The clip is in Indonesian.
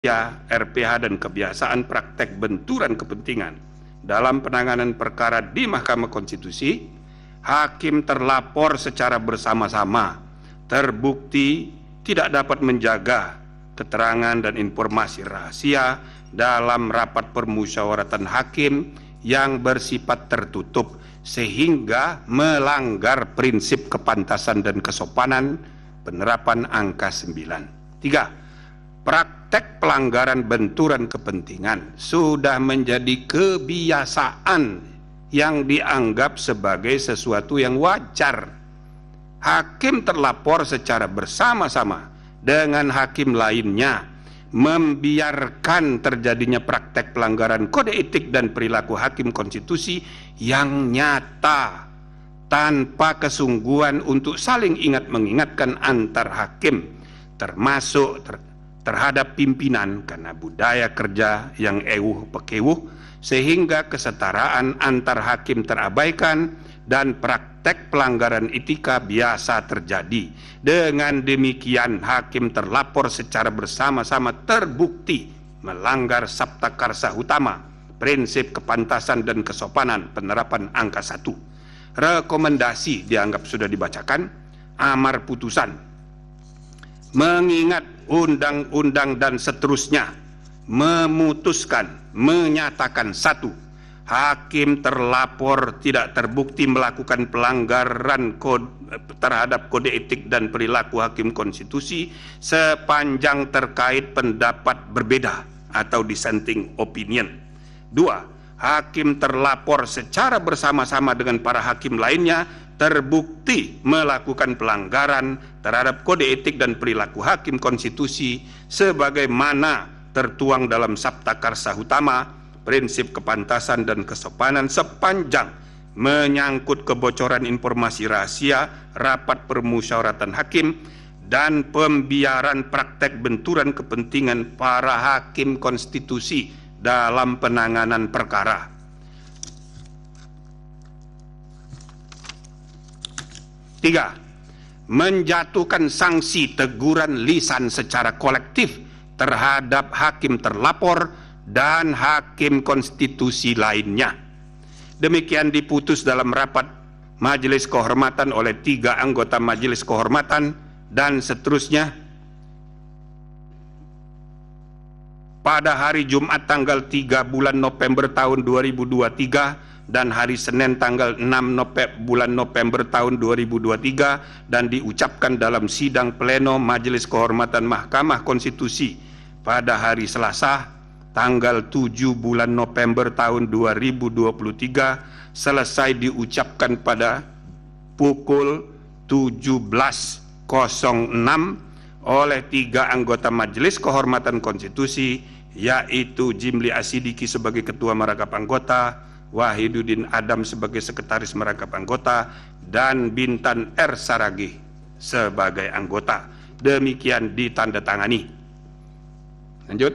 RPH dan kebiasaan praktek benturan kepentingan dalam penanganan perkara di Mahkamah Konstitusi, hakim terlapor secara bersama-sama terbukti tidak dapat menjaga keterangan dan informasi rahasia dalam rapat permusyawaratan hakim yang bersifat tertutup sehingga melanggar prinsip kepantasan dan kesopanan penerapan angka 9. 3. Praktek pelanggaran benturan kepentingan sudah menjadi kebiasaan yang dianggap sebagai sesuatu yang wajar. Hakim terlapor secara bersama-sama dengan hakim lainnya membiarkan terjadinya praktek pelanggaran kode etik dan perilaku hakim konstitusi yang nyata tanpa kesungguhan untuk saling ingat mengingatkan antar hakim, termasuk terhadap pimpinan karena budaya kerja yang ewuh pekewuh, sehingga kesetaraan antar hakim terabaikan dan praktek pelanggaran etika biasa terjadi. Dengan demikian hakim terlapor secara bersama-sama terbukti melanggar Sabta Karsa Utama, prinsip kepantasan dan kesopanan penerapan angka 1. Rekomendasi dianggap sudah dibacakan. Amar putusan mengingat undang-undang dan seterusnya, memutuskan, menyatakan: 1. Hakim terlapor tidak terbukti melakukan pelanggaran terhadap kode etik dan perilaku hakim konstitusi sepanjang terkait pendapat berbeda atau dissenting opinion. 2. Hakim terlapor secara bersama-sama dengan para hakim lainnya terbukti melakukan pelanggaran terhadap kode etik dan perilaku hakim konstitusi sebagaimana tertuang dalam Sabta Karsa Utama, prinsip kepantasan dan kesopanan sepanjang menyangkut kebocoran informasi rahasia rapat permusyawaratan hakim dan pembiaran praktek benturan kepentingan para hakim konstitusi dalam penanganan perkara. 3. Menjatuhkan sanksi teguran lisan secara kolektif terhadap hakim terlapor dan hakim konstitusi lainnya. Demikian diputus dalam rapat Majelis Kehormatan oleh 3 anggota Majelis Kehormatan dan seterusnya pada hari Jumat tanggal 3 bulan November tahun 2023 dan hari Senin tanggal 6 bulan November tahun 2023 dan diucapkan dalam sidang pleno Majelis Kehormatan Mahkamah Konstitusi pada hari Selasa tanggal 7 bulan November tahun 2023 selesai diucapkan pada pukul 17.06 oleh 3 anggota Majelis Kehormatan Konstitusi, yaitu Jimli Asidiki sebagai Ketua Merangkap Anggota, Wahiduddin Adam sebagai Sekretaris Merangkap Anggota, dan Bintan R. Saragih sebagai anggota. Demikian ditandatangani. Lanjut.